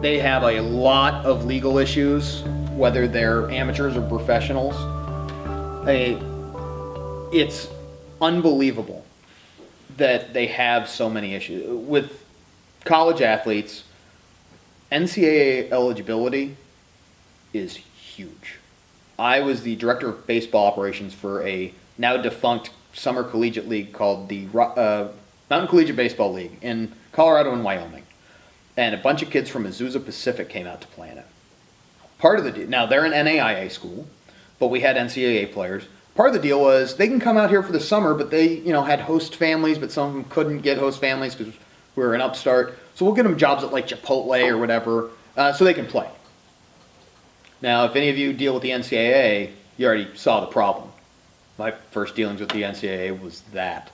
they have a lot of legal issues, whether they're amateurs or professionals. It's unbelievable that they have so many issues. With college athletes, NCAA eligibility is huge. I was the director of baseball operations for a now defunct summer collegiate league called the Mountain Collegiate Baseball League in Colorado and Wyoming. And a bunch of kids from Azusa Pacific came out to play in it. Part of the now they're an NAIA school, but we had NCAA players. Part of the deal was they can come out here for the summer, but they had host families, but some of them couldn't get host families because we were an upstart. So we'll get them jobs at like Chipotle or whatever, so they can play. Now, if any of you deal with the NCAA, you already saw the problem. My first dealings with the NCAA was that.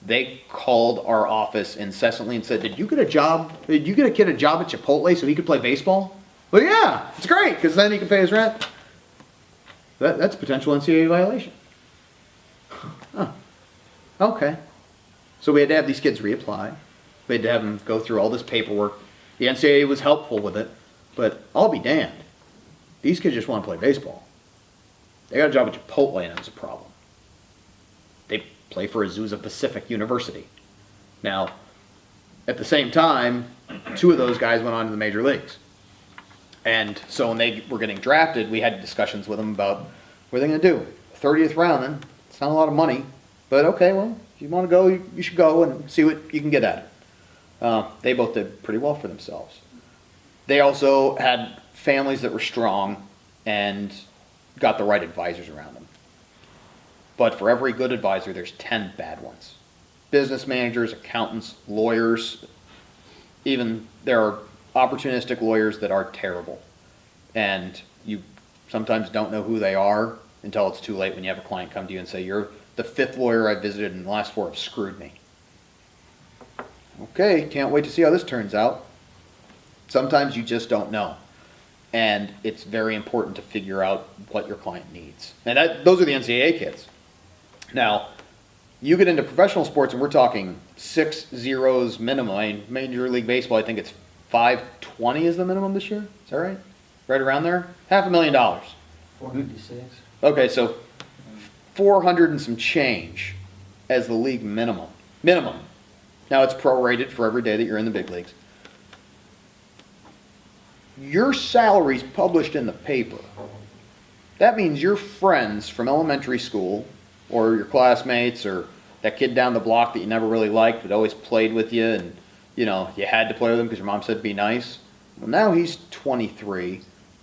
They called our office incessantly and said, did you get a job? Did you get a kid a job at Chipotle so he could play baseball? Well, yeah, it's great, because then he can pay his rent. That's a potential NCAA violation. Huh. Okay. So we had to have these kids reapply. We had to have them go through all this paperwork. The NCAA was helpful with it, but I'll be damned. These kids just want to play baseball. They got a job at Chipotle and it was a problem. They play for Azusa Pacific University. Now, at the same time, 2 of those guys went on to the major leagues. And so when they were getting drafted, we had discussions with them about what are they going to do. 30th round, then, it's not a lot of money. But okay, well, if you want to go, you should go and see what you can get at it. They both did pretty well for themselves. They also had families that were strong and got the right advisors around them. But for every good advisor, there's 10 bad ones. Business managers, accountants, lawyers, even there are opportunistic lawyers that are terrible. And you sometimes don't know who they are until it's too late when you have a client come to you and say, you're the 5th lawyer I visited and the last 4 have screwed me. Okay, can't wait to see how this turns out. Sometimes you just don't know. And it's very important to figure out what your client needs. And those are the NCAA kids. Now, you get into professional sports and we're talking 6 zeros minimum. I mean, Major League Baseball, I think it's 520 is the minimum this year. Is that right? Right around there? $500,000. 456. Okay, so 400 and some change as the league minimum. Minimum. Now it's prorated for every day that you're in the big leagues. Your salary's published in the paper. That means your friends from elementary school or your classmates or that kid down the block that you never really liked but always played with you and you had to play with him because your mom said be nice. Well, now he's 23.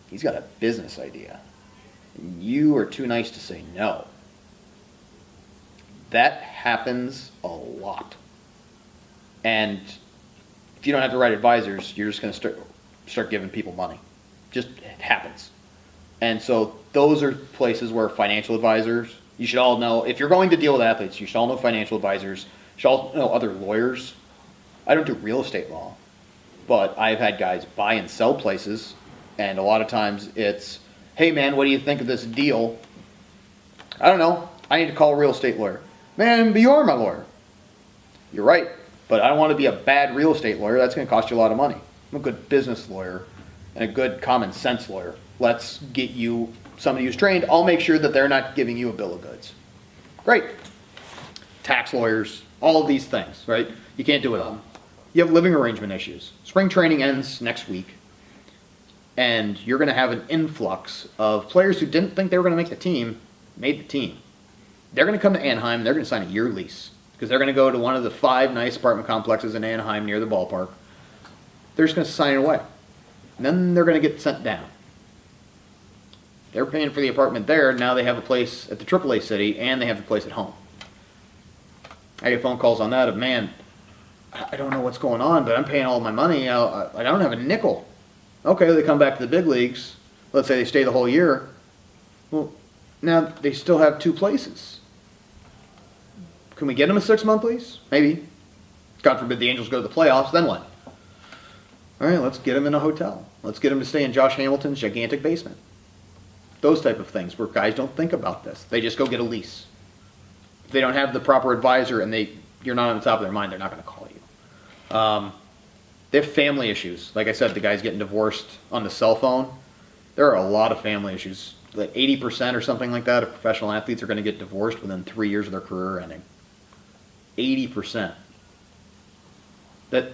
He's got a business idea. And you are too nice to say no. That happens a lot. And if you don't have the right advisors, you're just going to start giving people money. Just it happens. And so those are places where financial advisors, you should all know, if you're going to deal with athletes, you should all know financial advisors, you should all know other lawyers. I don't do real estate law, but I've had guys buy and sell places, and a lot of times it's, hey man, what do you think of this deal? I don't know. I need to call a real estate lawyer. Man, but you are my lawyer. You're right, but I don't want to be a bad real estate lawyer. That's going to cost you a lot of money. I'm a good business lawyer and a good common sense lawyer. Let's get you somebody who's trained. I'll make sure that they're not giving you a bill of goods. Great. Tax lawyers, all of these things, right? You can't do it all. You have living arrangement issues. Spring training ends next week, and you're going to have an influx of players who didn't think they were going to make the team, made the team. They're going to come to Anaheim. They're going to sign a year lease because they're going to go to one of the 5 nice apartment complexes in Anaheim near the ballpark. They're just going to sign it away. And then they're going to get sent down. They're paying for the apartment there. Now they have a place at the AAA city, and they have the place at home. I get phone calls on that of, man, I don't know what's going on, but I'm paying all my money. I don't have a nickel. Okay, they come back to the big leagues. Let's say they stay the whole year. Well, now they still have 2 places. Can we get them a 6-month lease? Maybe. God forbid the Angels go to the playoffs, then what? All right, let's get them in a hotel. Let's get them to stay in Josh Hamilton's gigantic basement. Those type of things where guys don't think about this. They just go get a lease. If they don't have the proper advisor and you're not on the top of their mind, they're not going to call you. They have family issues. Like I said, the guy's getting divorced on the cell phone. There are a lot of family issues. Like 80% or something like that of professional athletes are going to get divorced within 3 years of their career ending. 80%. That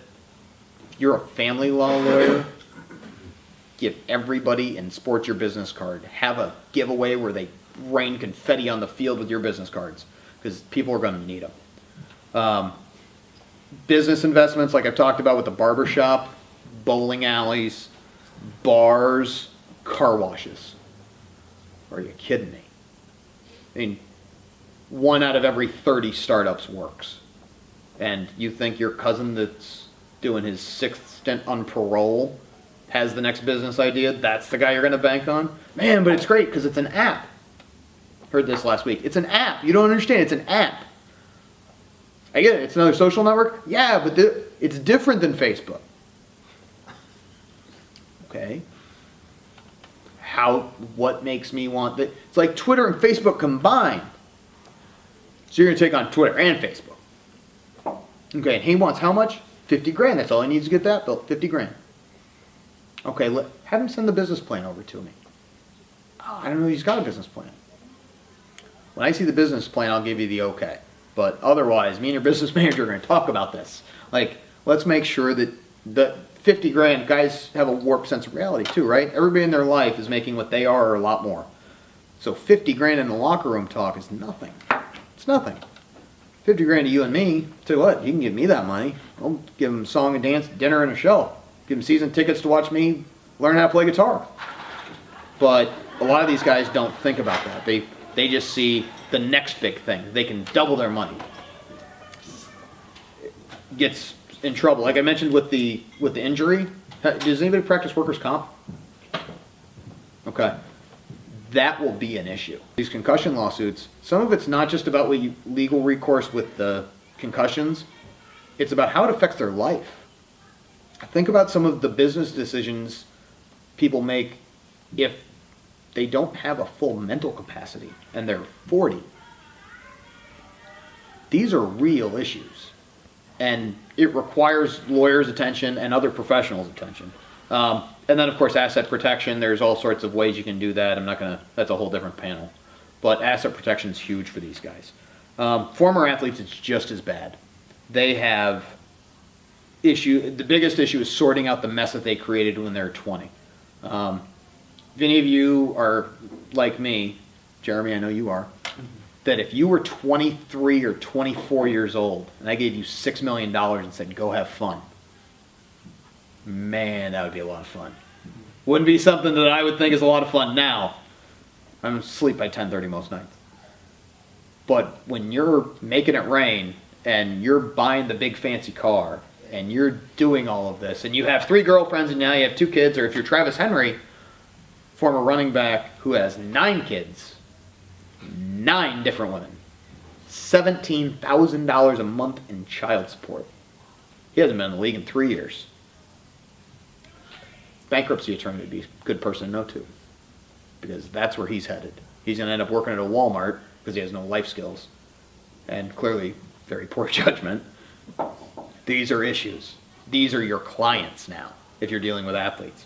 you're a family law lawyer, give everybody in sports your business card. Have a giveaway where they rain confetti on the field with your business cards because people are going to need them. Business investments, like I've talked about with the barber shop, bowling alleys, bars, car washes. Are you kidding me? I mean, 1 out of every 30 startups works. And you think your cousin that's doing his 6th stint on parole has the next business idea? That's the guy you're going to bank on? Man, but it's great because it's an app. Heard this last week. It's an app. You don't understand. It's an app. I get it. It's another social network. Yeah, but it's different than Facebook. Okay. What makes me want that? It's like Twitter and Facebook combined. So you're going to take on Twitter and Facebook. Okay, and he wants how much? 50 grand. That's all he needs to get that built. 50 grand. Okay, have him send the business plan over to me. Oh, I don't know he's got a business plan. When I see the business plan, I'll give you the okay. But otherwise, me and your business manager are going to talk about this. Like, let's make sure that the 50 grand, guys have a warped sense of reality too, right? Everybody in their life is making what they are or a lot more. So 50 grand in the locker room talk is nothing. It's nothing. 50 grand to you and me, tell you what, you can give me that money. I'll give them song and dance, dinner and a show. Give them season tickets to watch me learn how to play guitar. But a lot of these guys don't think about that. They just see the next big thing. They can double their money. Gets in trouble. Like I mentioned with the injury, does anybody practice workers' comp? Okay. That will be an issue. These concussion lawsuits, some of it's not just about legal recourse with the concussions, it's about how it affects their life. Think about some of the business decisions people make if they don't have a full mental capacity and they're 40. These are real issues. And it requires lawyers' attention and other professionals' attention. And then, of course, asset protection. There's all sorts of ways you can do that. That's a whole different panel. But asset protection is huge for these guys. Former athletes, it's just as bad. They have the biggest issue is sorting out the mess that they created when they were 20. If any of you are like me, Jeremy, I know you are, that if you were 23 or 24 years old and I gave you $6 million and said, go have fun, man, that would be a lot of fun. Wouldn't be something that I would think is a lot of fun now. I'm asleep by 10:30 most nights. But when you're making it rain and you're buying the big fancy car and you're doing all of this and you have 3 girlfriends and now you have 2 kids, or if you're Travis Henry, former running back who has 9 kids, 9 different women, $17,000 a month in child support. He hasn't been in the league in 3 years. Bankruptcy attorney would be a good person to know too, because that's where he's headed. He's going to end up working at a Walmart because he has no life skills and clearly very poor judgment. These are issues. These are your clients now if you're dealing with athletes.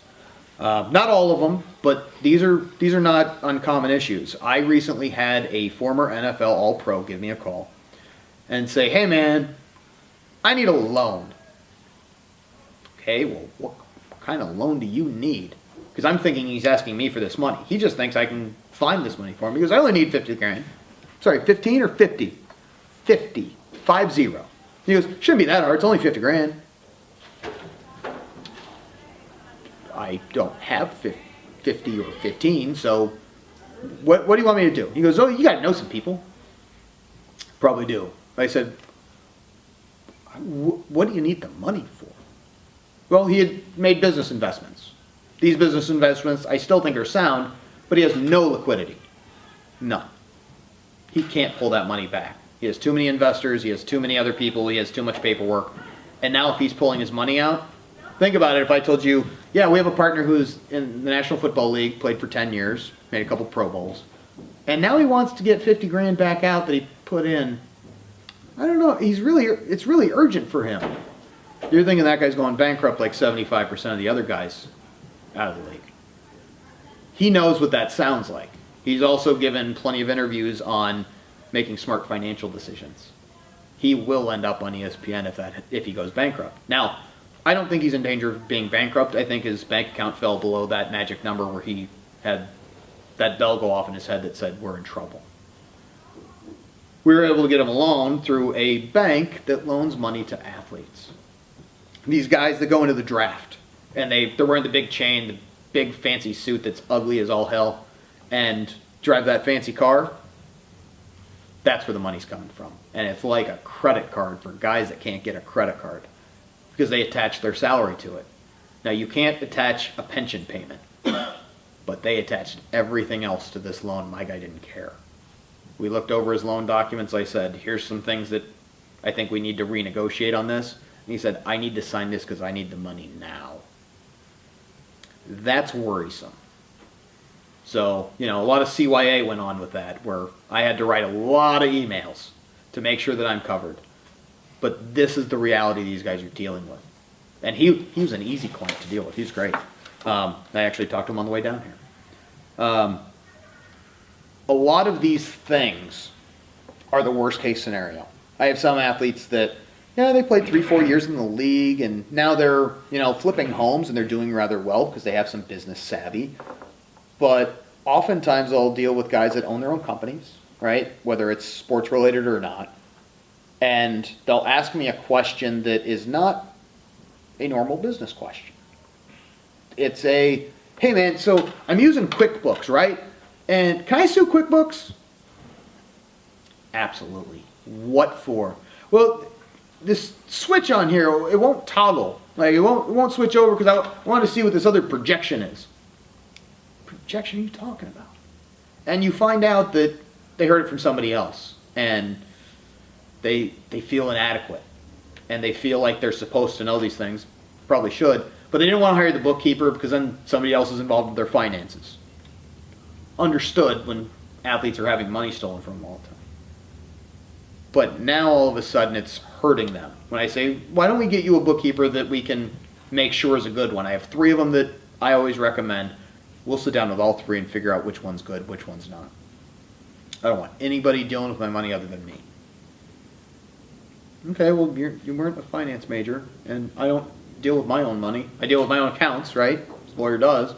Not all of them, but these are not uncommon issues. I recently had a former NFL All-Pro give me a call and say, hey man, I need a loan. Okay, well, what kind of loan do you need? Because I'm thinking he's asking me for this money. He just thinks I can find this money for him because I only need 50 grand. Sorry, 15 or 50? 50. 50. He goes, shouldn't be that hard. It's only 50 grand. I don't have 50 or 15, so what do you want me to do? He goes, oh, you got to know some people. Probably do. I said, what do you need the money for? Well, he had made business investments. These business investments I still think are sound, but he has no liquidity. None. He can't pull that money back. He has too many investors, he has too many other people, he has too much paperwork. And now if he's pulling his money out, think about it if I told you, yeah, we have a partner who's in the National Football League, played for 10 years, made a couple Pro Bowls, and now he wants to get 50 grand back out that he put in. I don't know, it's really urgent for him. You're thinking that guy's going bankrupt like 75% of the other guys out of the league. He knows what that sounds like. He's also given plenty of interviews on making smart financial decisions. He will end up on ESPN if he goes bankrupt. Now, I don't think he's in danger of being bankrupt. I think his bank account fell below that magic number where he had that bell go off in his head that said, we're in trouble. We were able to get him a loan through a bank that loans money to athletes. These guys that go into the draft, and they're wearing the big chain, the big fancy suit that's ugly as all hell, and drive that fancy car, that's where the money's coming from. And it's like a credit card for guys that can't get a credit card because they attach their salary to it. Now, you can't attach a pension payment, but they attached everything else to this loan. My guy didn't care. We looked over his loan documents. I said, here's some things that I think we need to renegotiate on this. And he said, I need to sign this because I need the money now. That's worrisome. So, a lot of CYA went on with that, where I had to write a lot of emails to make sure that I'm covered. But this is the reality these guys are dealing with. And he was an easy client to deal with. He's great. I actually talked to him on the way down here. A lot of these things are the worst case scenario. I have some athletes that, they played 3-4 years in the league, and now they're, flipping homes, and they're doing rather well because they have some business savvy. But oftentimes I'll deal with guys that own their own companies, right? Whether it's sports related or not. And they'll ask me a question that is not a normal business question. It's a, hey man, so I'm using QuickBooks, right? And can I sue QuickBooks? Absolutely. What for? Well, this switch on here, it won't toggle. Like it won't switch over because I want to see what this other projection is. Projection are you talking about? And you find out that they heard it from somebody else, and they feel inadequate, and they feel like they're supposed to know these things, probably should, but they didn't want to hire the bookkeeper because then somebody else is involved with their finances. Understood when athletes are having money stolen from them all the time. But now all of a sudden it's hurting them. When I say, why don't we get you a bookkeeper that we can make sure is a good one? I have 3 of them that I always recommend. We'll sit down with all 3 and figure out which one's good, which one's not. I don't want anybody dealing with my money other than me. Okay, well, you weren't a finance major, and I don't deal with my own money. I deal with my own accounts, right? As a lawyer does.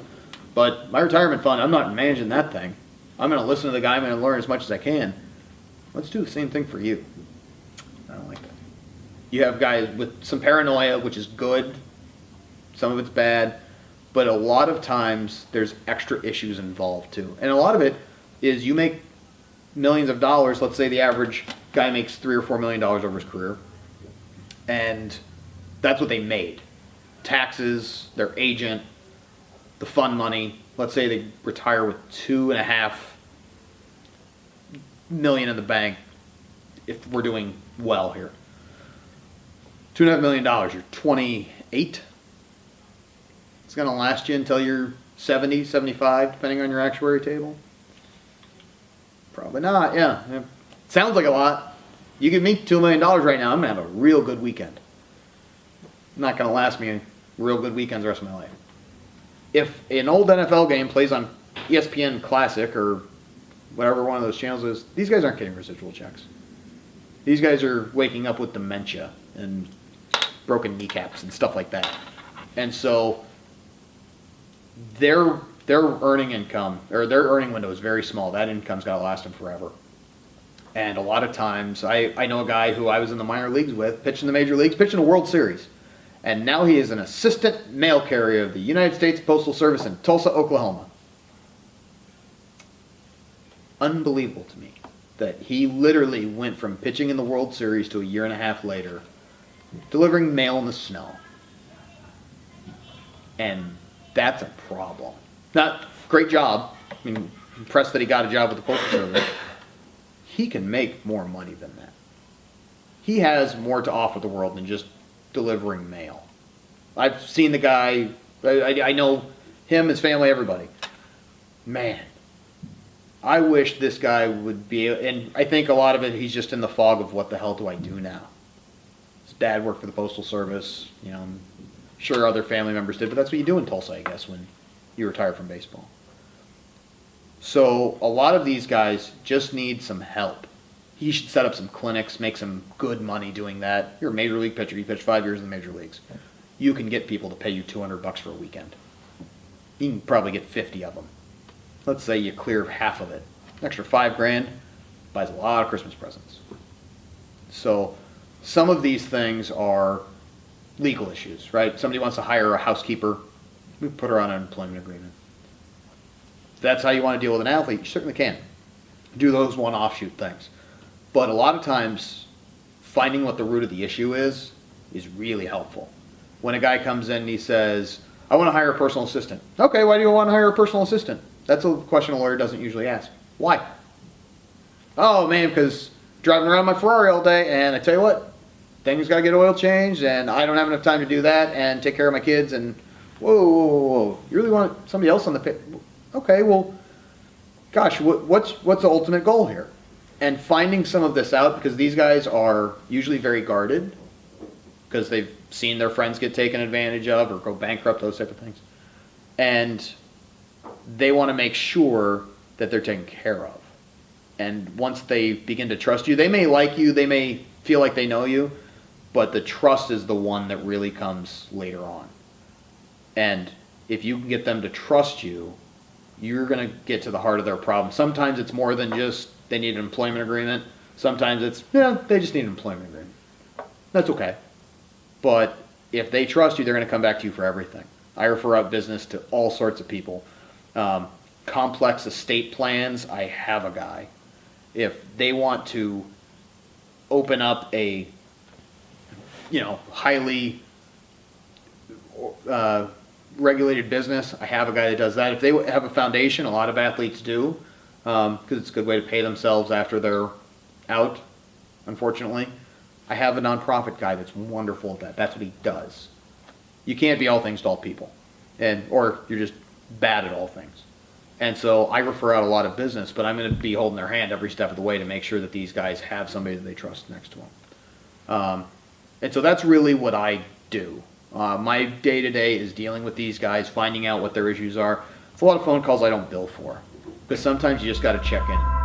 But my retirement fund, I'm not managing that thing. I'm going to listen to the guy. I'm going to learn as much as I can. Let's do the same thing for you. I don't like that. You have guys with some paranoia, which is good. Some of it's bad. But a lot of times, there's extra issues involved, too. And a lot of it is you make millions of dollars. Let's say the average guy makes $3 or $4 million over his career. And that's what they made. Taxes, their agent, the fund money. Let's say they retire with $2.5 million in the bank, if we're doing well here. $2.5 million, you're 28. It's going to last you until you're 70, 75, depending on your actuary table. Probably not, yeah. Sounds like a lot. You give me $2 million right now, I'm going to have a real good weekend. Not going to last me real good weekends the rest of my life. If an old NFL game plays on ESPN Classic or whatever one of those channels is, these guys aren't getting residual checks. These guys are waking up with dementia and broken kneecaps and stuff like that. And so their earning income, or their earning window is very small. That income's got to last them forever. And a lot of times, I know a guy who I was in the minor leagues with, pitching the major leagues, pitching a World Series. And now he is an assistant mail carrier of the United States Postal Service in Tulsa, Oklahoma. Unbelievable to me that he literally went from pitching in the World Series to a year and a half later, delivering mail in the snow. And that's a problem. Not great job. I mean, impressed that he got a job with the Postal Service. He can make more money than that. He has more to offer the world than just delivering mail. I've seen the guy, I know him, his family, everybody. Man, I wish this guy would be, and I think a lot of it, he's just in the fog of what the hell do I do now? dad worked for the Postal Service, you know, I'm sure other family members did, but that's what you do in Tulsa, I guess, when you retire from baseball. So a lot of these guys just need some help. He should set up some clinics, make some good money doing that. You're a major league pitcher, you pitch 5 years in the major leagues. You can get people to pay you $200 for a weekend. You can probably get 50 of them. Let's say you clear half of it. An extra $5,000 buys a lot of Christmas presents. So some of these things are legal issues, right? Somebody wants to hire a housekeeper, we put her on an employment agreement. If that's how you want to deal with an athlete, you certainly can. Do those one offshoot things. But a lot of times, finding what the root of the issue is really helpful. When a guy comes in and he says, I want to hire a personal assistant. Okay, why do you want to hire a personal assistant? That's a question a lawyer doesn't usually ask. Why? Oh man, because driving around my Ferrari all day, and I tell you what, things got to get oil changed, and I don't have enough time to do that and take care of my kids, and whoa, you really want somebody else on the pit? Okay, well, gosh, what's the ultimate goal here? And finding some of this out, because these guys are usually very guarded, because they've seen their friends get taken advantage of or go bankrupt, those type of things. And they want to make sure that they're taken care of. And once they begin to trust you, they may like you, they may feel like they know you, but the trust is the one that really comes later on. And if you can get them to trust you, you're going to get to the heart of their problem. Sometimes it's more than just they need an employment agreement. Sometimes it's, yeah, they just need an employment agreement. That's okay. But if they trust you, they're going to come back to you for everything. I refer out business to all sorts of people. Complex estate plans, I have a guy. If they want to open up a, highly regulated business, I have a guy that does that. If they have a foundation, a lot of athletes do, because it's a good way to pay themselves after they're out, unfortunately. I have a nonprofit guy that's wonderful at that. That's what he does. You can't be all things to all people, or you're just bad at all things. And so I refer out a lot of business, but I'm going to be holding their hand every step of the way to make sure that these guys have somebody that they trust next to them. And so that's really what I do. My day-to-day is dealing with these guys, finding out what their issues are. It's a lot of phone calls I don't bill for, because sometimes you just got to check in.